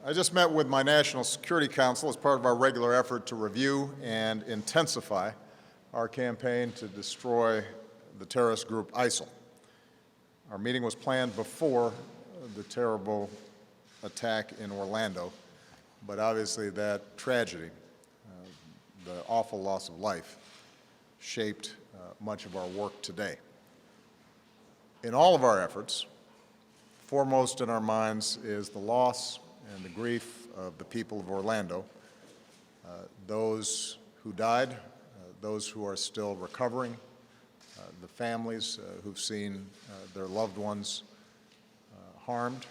I just met with my National Security Council as part of our regular effort to review and intensify our campaign to destroy the terrorist group ISIL. Our meeting was planned before the terrible attack in Orlando, but obviously that tragedy, the awful loss of life, shaped much of our work today. In all of our efforts, foremost in our minds is the loss and the grief of the people of Orlando, those who died, those who are still recovering, the families who've seen their loved ones harmed,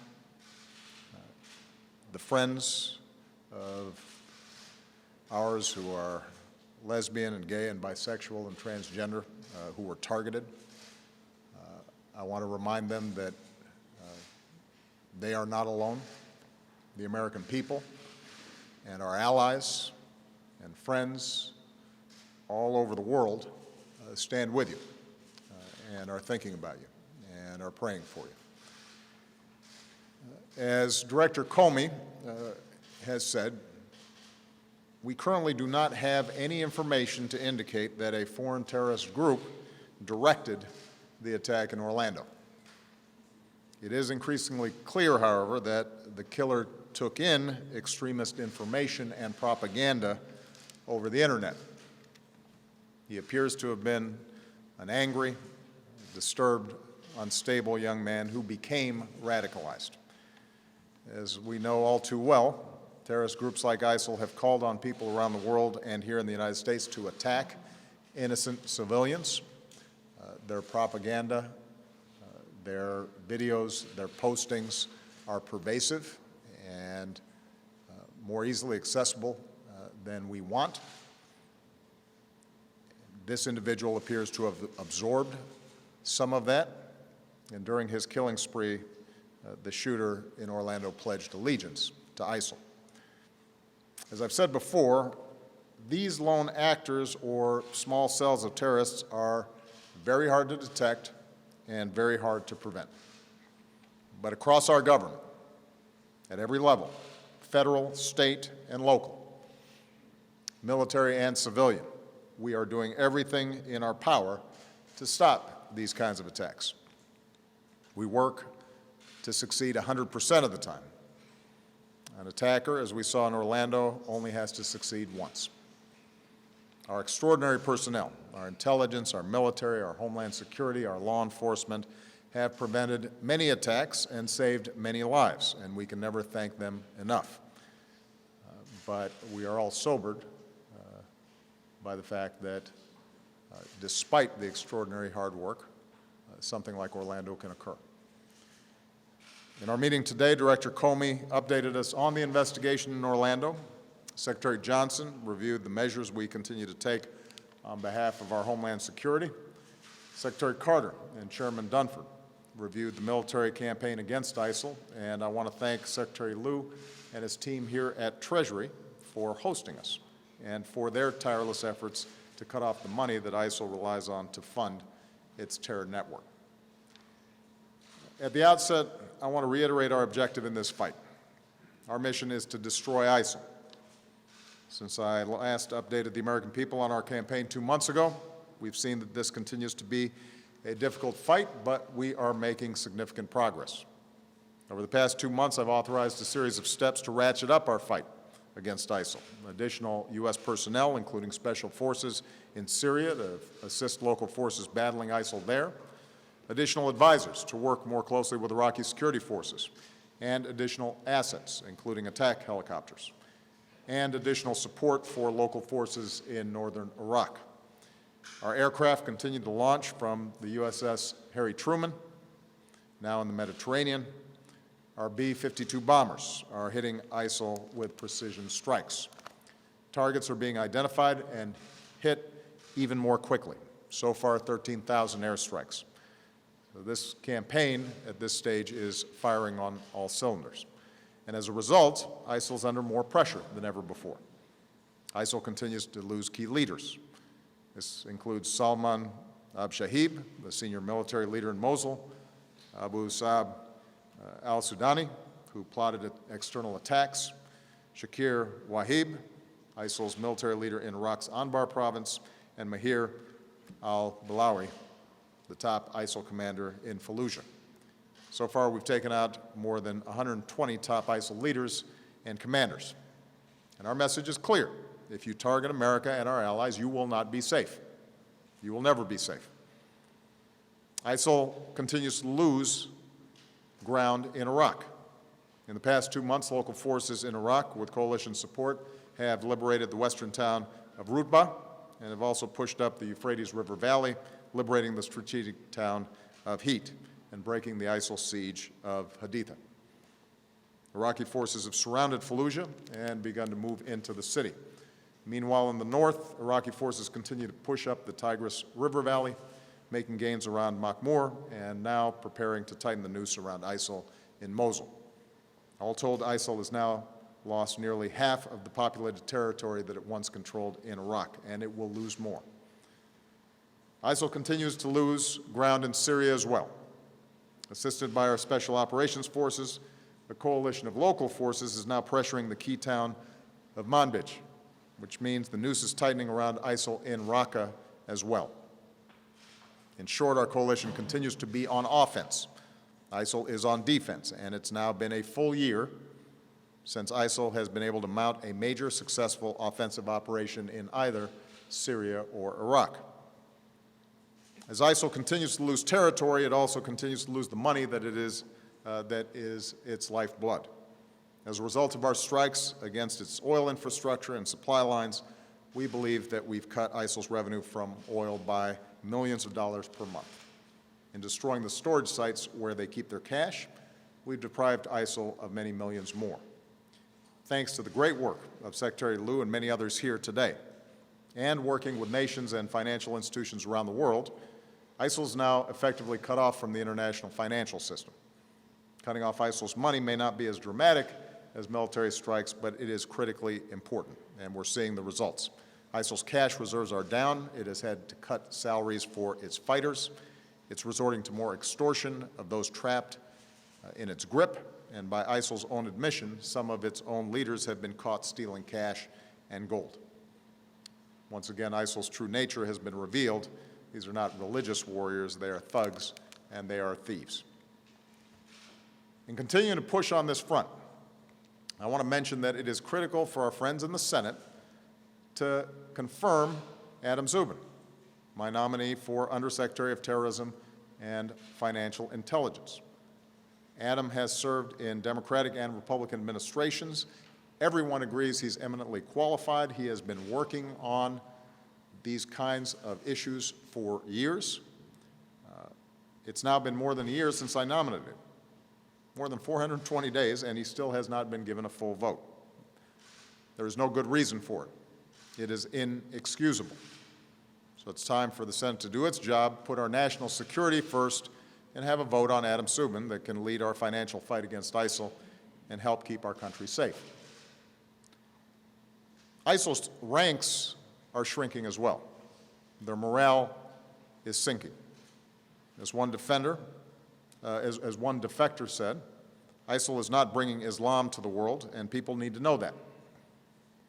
the friends of ours who are lesbian and gay and bisexual and transgender who were targeted. I want to remind them that they are not alone. The American people and our allies and friends all over the world stand with you and are thinking about you and are praying for you. As Director Comey has said, we currently do not have any information to indicate that a foreign terrorist group directed the attack in Orlando. It is increasingly clear, however, that the killer took in extremist information and propaganda over the Internet. He appears to have been an angry, disturbed, unstable young man who became radicalized. As we know all too well, terrorist groups like ISIL have called on people around the world and here in the United States to attack innocent civilians. Their propaganda, their videos, their postings are pervasive and more easily accessible than we want. This individual appears to have absorbed some of that, and during his killing spree, the shooter in Orlando pledged allegiance to ISIL. As I've said before, these lone actors or small cells of terrorists are very hard to detect and very hard to prevent. But across our government, at every level, federal, state, and local, military and civilian, we are doing everything in our power to stop these kinds of attacks. We work to succeed 100% of the time. An attacker, as we saw in Orlando, only has to succeed once. Our extraordinary personnel, our intelligence, our military, our homeland security, our law enforcement have prevented many attacks and saved many lives, and we can never thank them enough. But we are all sobered by the fact that despite the extraordinary hard work, something like Orlando can occur. In our meeting today, Director Comey updated us on the investigation in Orlando. Secretary Johnson reviewed the measures we continue to take on behalf of our Homeland Security. Secretary Carter and Chairman Dunford reviewed the military campaign against ISIL, and I want to thank Secretary Lew and his team here at Treasury for hosting us and for their tireless efforts to cut off the money that ISIL relies on to fund its terror network. At the outset, I want to reiterate our objective in this fight. Our mission is to destroy ISIL. Since I last updated the American people on our campaign 2 months ago, we've seen that this continues to be a difficult fight, but we are making significant progress. Over the past 2 months, I've authorized a series of steps to ratchet up our fight against ISIL. Additional U.S. personnel, including special forces in Syria to assist local forces battling ISIL there, additional advisors to work more closely with Iraqi security forces, and additional assets, including attack helicopters, and additional support for local forces in northern Iraq. Our aircraft continue to launch from the USS Harry Truman, now in the Mediterranean. Our B-52 bombers are hitting ISIL with precision strikes. Targets are being identified and hit even more quickly. So far, 13,000 airstrikes. So this campaign at this stage is firing on all cylinders. And as a result, ISIL's under more pressure than ever before. ISIL continues to lose key leaders. This includes Salman Abshahib, the senior military leader in Mosul, Abu Saab al-Sudani, who plotted external attacks, Shakir Wahib, ISIL's military leader in Iraq's Anbar province, and Mahir al-Balawi, the top ISIL commander in Fallujah. So far, we've taken out more than 120 top ISIL leaders and commanders. And our message is clear. If you target America and our allies, you will not be safe. You will never be safe. ISIL continues to lose ground in Iraq. In the past 2 months, local forces in Iraq, with coalition support, have liberated the western town of Rutbah and have also pushed up the Euphrates River Valley, liberating the strategic town of Heat and breaking the ISIL siege of Haditha. Iraqi forces have surrounded Fallujah and begun to move into the city. Meanwhile, in the north, Iraqi forces continue to push up the Tigris River Valley, making gains around Makhmur, and now preparing to tighten the noose around ISIL in Mosul. All told, ISIL has now lost nearly half of the populated territory that it once controlled in Iraq, and it will lose more. ISIL continues to lose ground in Syria as well. Assisted by our Special Operations Forces, a coalition of local forces is now pressuring the key town of Manbij, which means the noose is tightening around ISIL in Raqqa as well. In short, our coalition continues to be on offense. ISIL is on defense, and it's now been a full year since ISIL has been able to mount a major successful offensive operation in either Syria or Iraq. As ISIL continues to lose territory, it also continues to lose the money that is its lifeblood. As a result of our strikes against its oil infrastructure and supply lines, we believe that we've cut ISIL's revenue from oil by millions of dollars per month. In destroying the storage sites where they keep their cash, we've deprived ISIL of many millions more. Thanks to the great work of Secretary Liu and many others here today, and working with nations and financial institutions around the world, ISIL is now effectively cut off from the international financial system. Cutting off ISIL's money may not be as dramatic as military strikes, but it is critically important, and we're seeing the results. ISIL's cash reserves are down. It has had to cut salaries for its fighters. It's resorting to more extortion of those trapped in its grip, and by ISIL's own admission, some of its own leaders have been caught stealing cash and gold. Once again, ISIL's true nature has been revealed. These are not religious warriors, they are thugs, and they are thieves. In continuing to push on this front, I want to mention that it is critical for our friends in the Senate to confirm Adam Szubin, my nominee for Undersecretary of Terrorism and Financial Intelligence. Adam has served in Democratic and Republican administrations. Everyone agrees he's eminently qualified. He has been working on these kinds of issues for years. It's now been more than a year since I nominated him, more than 420 days, and he still has not been given a full vote. There is no good reason for it. It is inexcusable. So it's time for the Senate to do its job, put our national security first, and have a vote on Adam Szubin that can lead our financial fight against ISIL and help keep our country safe. ISIL's ranks are shrinking as well. Their morale is sinking. As one defector said, ISIL is not bringing Islam to the world, and people need to know that.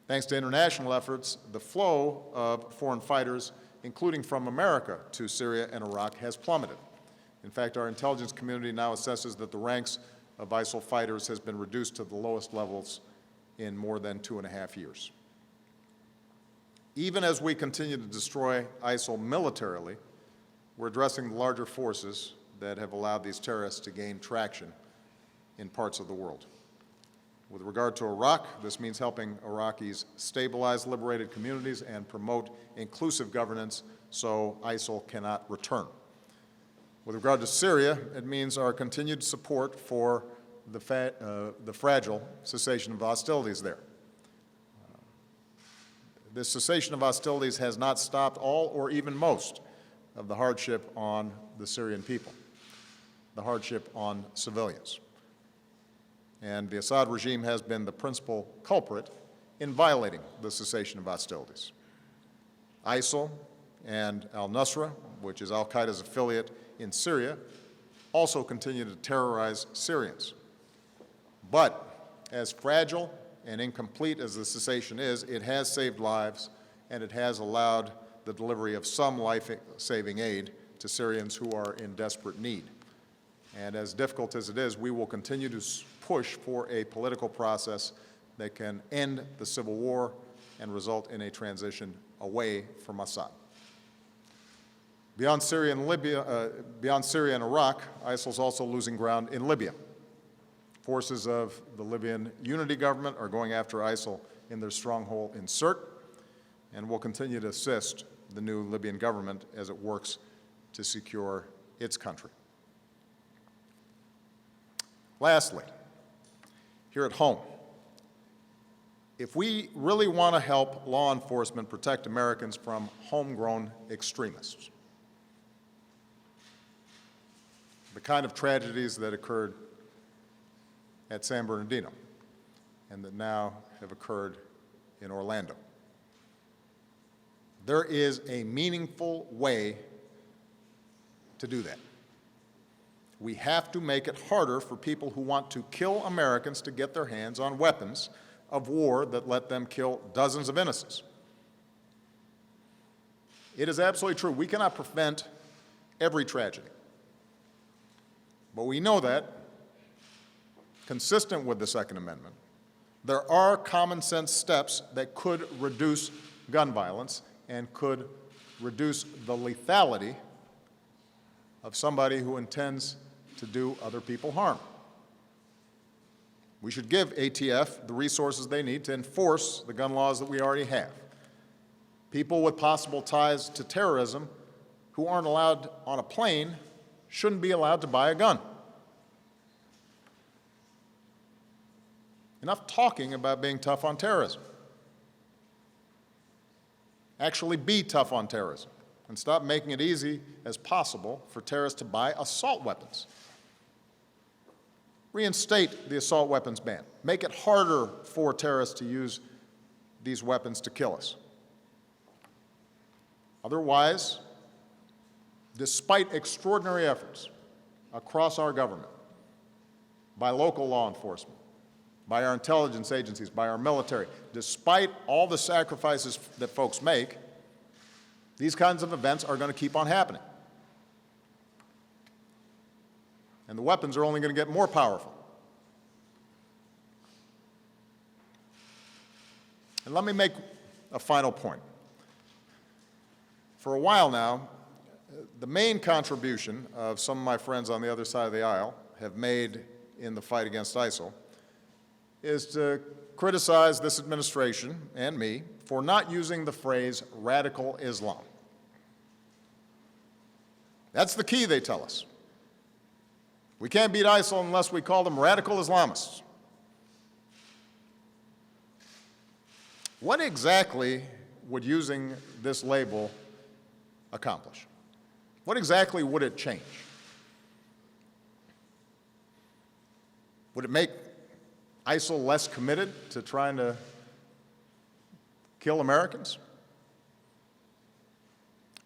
Thanks to international efforts, the flow of foreign fighters, including from America to Syria and Iraq, has plummeted. In fact, our intelligence community now assesses that the ranks of ISIL fighters has been reduced to the lowest levels in more than 2.5 years. Even as we continue to destroy ISIL militarily, we're addressing the larger forces that have allowed these terrorists to gain traction in parts of the world. With regard to Iraq, this means helping Iraqis stabilize liberated communities and promote inclusive governance so ISIL cannot return. With regard to Syria, it means our continued support for the fragile cessation of hostilities there. This cessation of hostilities has not stopped all or even most of the hardship on the Syrian people, the hardship on civilians. And the Assad regime has been the principal culprit in violating the cessation of hostilities. ISIL and al-Nusra, which is al-Qaeda's affiliate in Syria, also continue to terrorize Syrians. But as fragile and incomplete as the cessation is, it has saved lives, and it has allowed the delivery of some life-saving aid to Syrians who are in desperate need. And as difficult as it is, we will continue to push for a political process that can end the civil war and result in a transition away from Assad. Beyond Syria and Iraq, ISIL is also losing ground in Libya. Forces of the Libyan unity government are going after ISIL in their stronghold in Sirte, and will continue to assist the new Libyan government as it works to secure its country. Lastly, here at home, if we really want to help law enforcement protect Americans from homegrown extremists, the kind of tragedies that occurred at San Bernardino and that now have occurred in Orlando, there is a meaningful way to do that. We have to make it harder for people who want to kill Americans to get their hands on weapons of war that let them kill dozens of innocents. It is absolutely true. We cannot prevent every tragedy. But we know that, consistent with the Second Amendment, there are common sense steps that could reduce gun violence and could reduce the lethality of somebody who intends to do other people harm. We should give ATF the resources they need to enforce the gun laws that we already have. People with possible ties to terrorism who aren't allowed on a plane shouldn't be allowed to buy a gun. Enough talking about being tough on terrorism. Actually be tough on terrorism and stop making it easy as possible for terrorists to buy assault weapons. Reinstate the assault weapons ban. Make it harder for terrorists to use these weapons to kill us. Otherwise, despite extraordinary efforts across our government, by local law enforcement, by our intelligence agencies, by our military, despite all the sacrifices that folks make, these kinds of events are going to keep on happening. And the weapons are only going to get more powerful. And let me make a final point. For a while now, the main contribution of some of my friends on the other side of the aisle have made in the fight against ISIL is to criticize this administration and me for not using the phrase radical Islam. That's the key, they tell us. We can't beat ISIL unless we call them radical Islamists. What exactly would using this label accomplish? What exactly would it change? Would it make ISIL less committed to trying to kill Americans?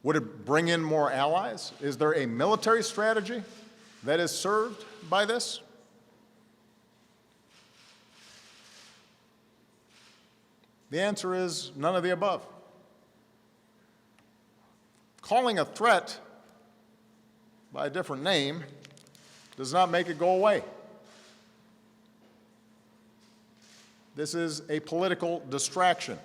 Would it bring in more allies? Is there a military strategy that is served by this? The answer is none of the above. Calling a threat by a different name does not make it go away. This is a political distraction.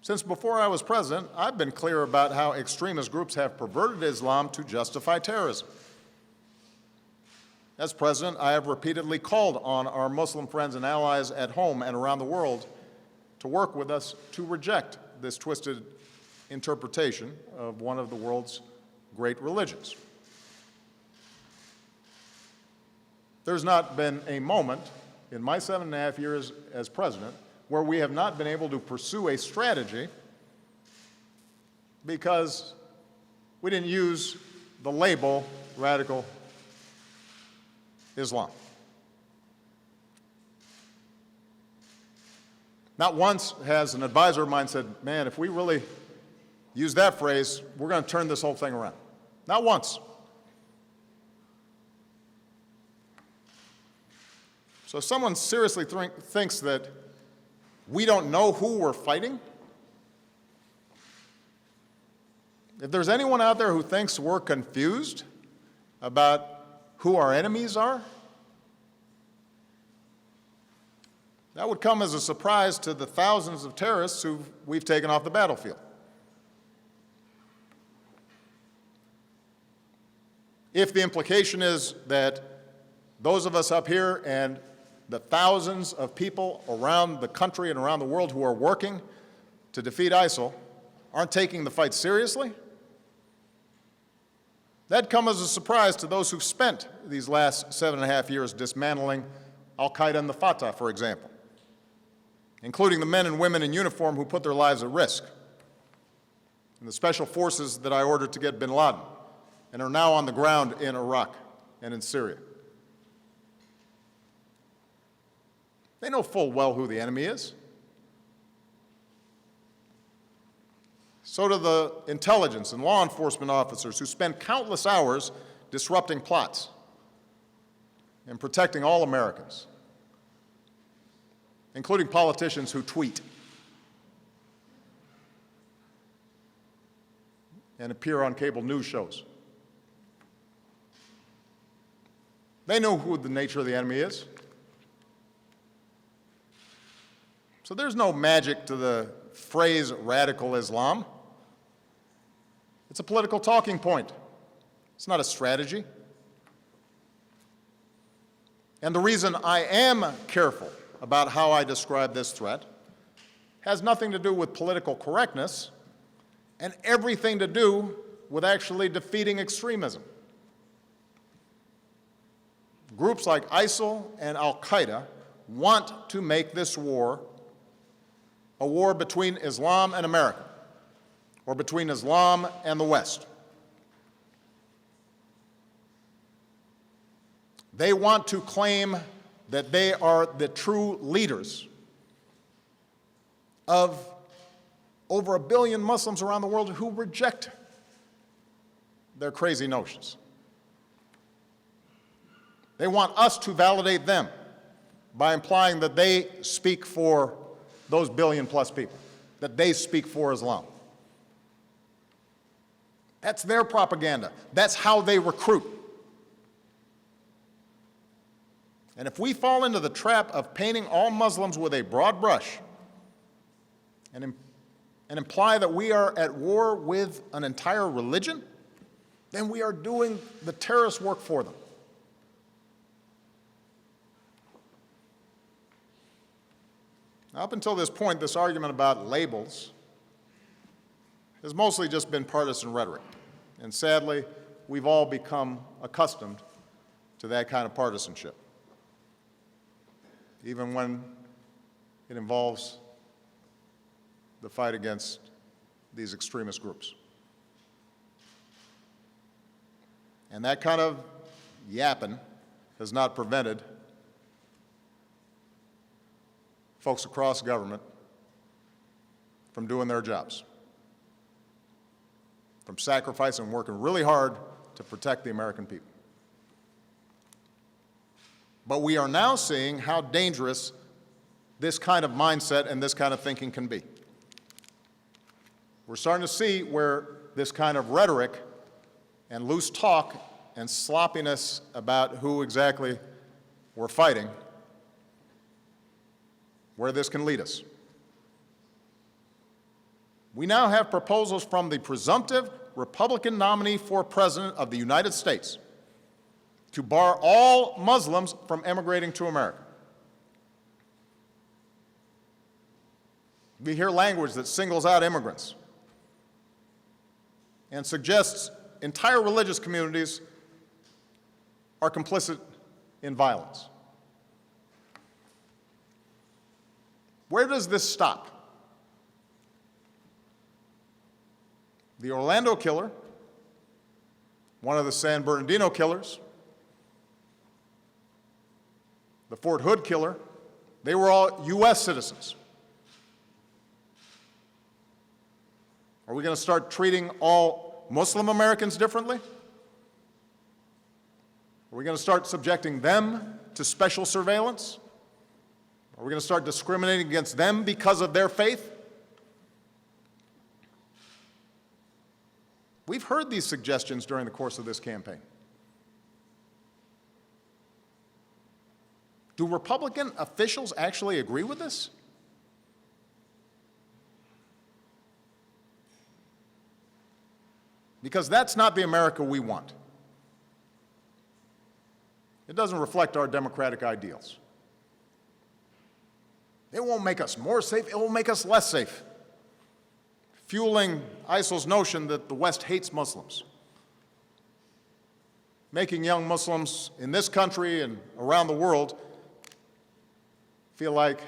Since before I was president, I've been clear about how extremist groups have perverted Islam to justify terrorism. As president, I have repeatedly called on our Muslim friends and allies at home and around the world to work with us to reject this twisted interpretation of one of the world's great religions. There's not been a moment in my 7.5 years as president where we have not been able to pursue a strategy because we didn't use the label radical Islam. Not once has an advisor of mine said, man, if we really use that phrase, we're going to turn this whole thing around. Not once. So if someone seriously thinks that we don't know who we're fighting, if there's anyone out there who thinks we're confused about who our enemies are, that would come as a surprise to the thousands of terrorists who we've taken off the battlefield. If the implication is that those of us up here and the thousands of people around the country and around the world who are working to defeat ISIL aren't taking the fight seriously, that'd come as a surprise to those who've spent these last 7.5 years dismantling al-Qaeda and the Fatah, for example, including the men and women in uniform who put their lives at risk, and the special forces that I ordered to get bin Laden and are now on the ground in Iraq and in Syria. They know full well who the enemy is. So do the intelligence and law enforcement officers who spend countless hours disrupting plots and protecting all Americans, including politicians who tweet and appear on cable news shows. They know who the nature of the enemy is. So there's no magic to the phrase radical Islam. It's a political talking point. It's not a strategy. And the reason I am careful about how I describe this threat has nothing to do with political correctness and everything to do with actually defeating extremism. Groups like ISIL and al-Qaeda want to make this war a war between Islam and America, or between Islam and the West. They want to claim that they are the true leaders of over 1 billion Muslims around the world who reject their crazy notions. They want us to validate them by implying that they speak for those billion-plus people, that they speak for Islam. That's their propaganda. That's how they recruit. And if we fall into the trap of painting all Muslims with a broad brush and imply that we are at war with an entire religion, then we are doing the terrorist work for them. Now, up until this point, this argument about labels has mostly just been partisan rhetoric. And sadly, we've all become accustomed to that kind of partisanship, even when it involves the fight against these extremist groups. And that kind of yapping has not prevented folks across government from doing their jobs, from sacrificing and working really hard to protect the American people. But we are now seeing how dangerous this kind of mindset and this kind of thinking can be. We're starting to see where this kind of rhetoric and loose talk and sloppiness about who exactly we're fighting, where this can lead us. We now have proposals from the presumptive Republican nominee for President of the United States to bar all Muslims from emigrating to America. We hear language that singles out immigrants and suggests entire religious communities are complicit in violence. Where does this stop? The Orlando killer, one of the San Bernardino killers, the Fort Hood killer, they were all U.S. citizens. Are we going to start treating all Muslim Americans differently? Are we going to start subjecting them to special surveillance? Are we going to start discriminating against them because of their faith? We've heard these suggestions during the course of this campaign. Do Republican officials actually agree with this? Because that's not the America we want. It doesn't reflect our democratic ideals. It won't make us more safe, it will make us less safe, fueling ISIL's notion that the West hates Muslims, making young Muslims in this country and around the world feel like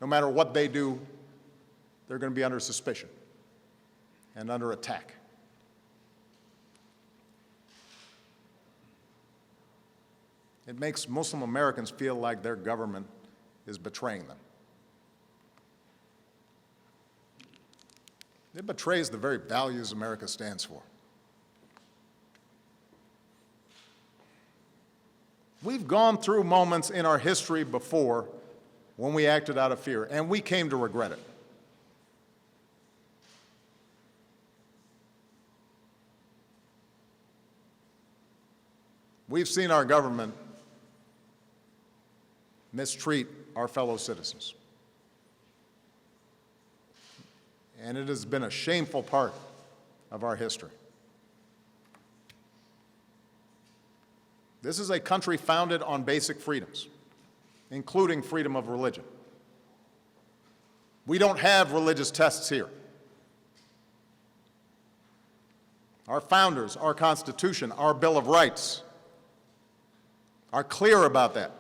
no matter what they do, they're going to be under suspicion and under attack. It makes Muslim Americans feel like their government is betraying them. It betrays the very values America stands for. We've gone through moments in our history before when we acted out of fear, and we came to regret it. We've seen our government mistreat our fellow citizens. And it has been a shameful part of our history. This is a country founded on basic freedoms, including freedom of religion. We don't have religious tests here. Our founders, our Constitution, our Bill of Rights are clear about that.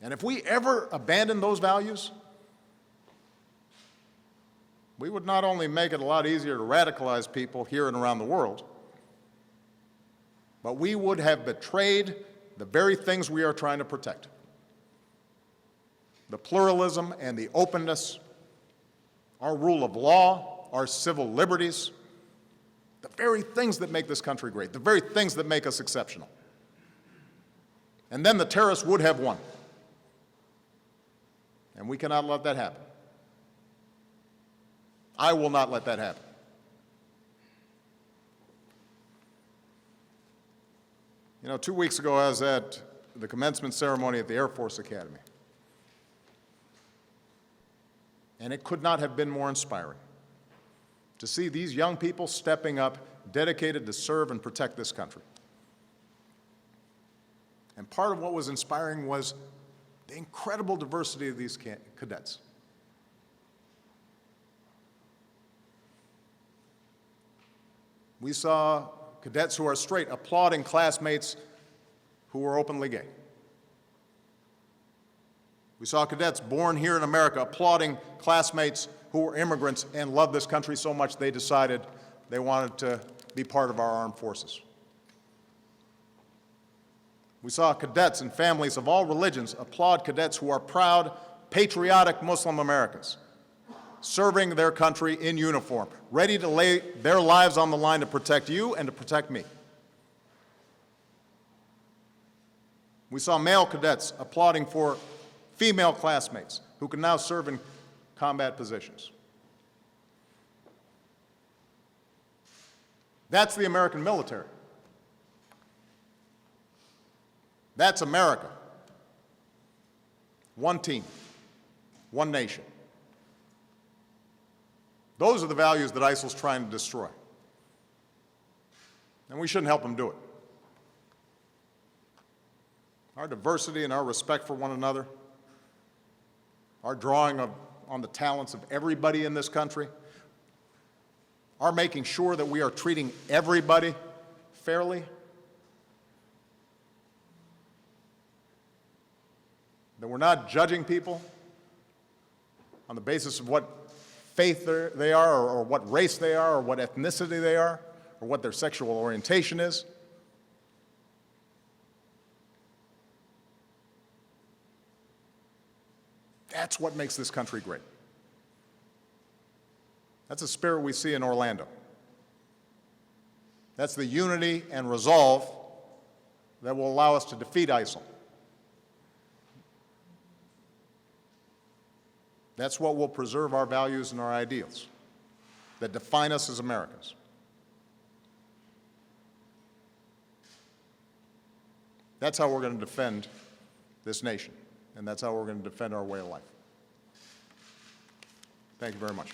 And if we ever abandon those values, we would not only make it a lot easier to radicalize people here and around the world, but we would have betrayed the very things we are trying to protect. The pluralism and the openness, our rule of law, our civil liberties, the very things that make this country great, the very things that make us exceptional. And then the terrorists would have won. And we cannot let that happen. I will not let that happen. You know, 2 weeks ago I was at the commencement ceremony at the Air Force Academy. And it could not have been more inspiring to see these young people stepping up, dedicated to serve and protect this country. And part of what was inspiring was the incredible diversity of these cadets. We saw cadets who are straight applauding classmates who were openly gay. We saw cadets born here in America applauding classmates who were immigrants and loved this country so much they decided they wanted to be part of our armed forces. We saw cadets and families of all religions applaud cadets who are proud, patriotic Muslim Americans, serving their country in uniform, ready to lay their lives on the line to protect you and to protect me. We saw male cadets applauding for female classmates who can now serve in combat positions. That's the American military. That's America. One team, one nation. Those are the values that ISIL's trying to destroy. And we shouldn't help them do it. Our diversity and our respect for one another, our drawing on the talents of everybody in this country, our making sure that we are treating everybody fairly, that we're not judging people on the basis of what faith they are, or what race they are, or what ethnicity they are, or what their sexual orientation is. That's what makes this country great. That's a spirit we see in Orlando. That's the unity and resolve that will allow us to defeat ISIL. That's what will preserve our values and our ideals that define us as Americans. That's how we're going to defend this nation, and that's how we're going to defend our way of life. Thank you very much.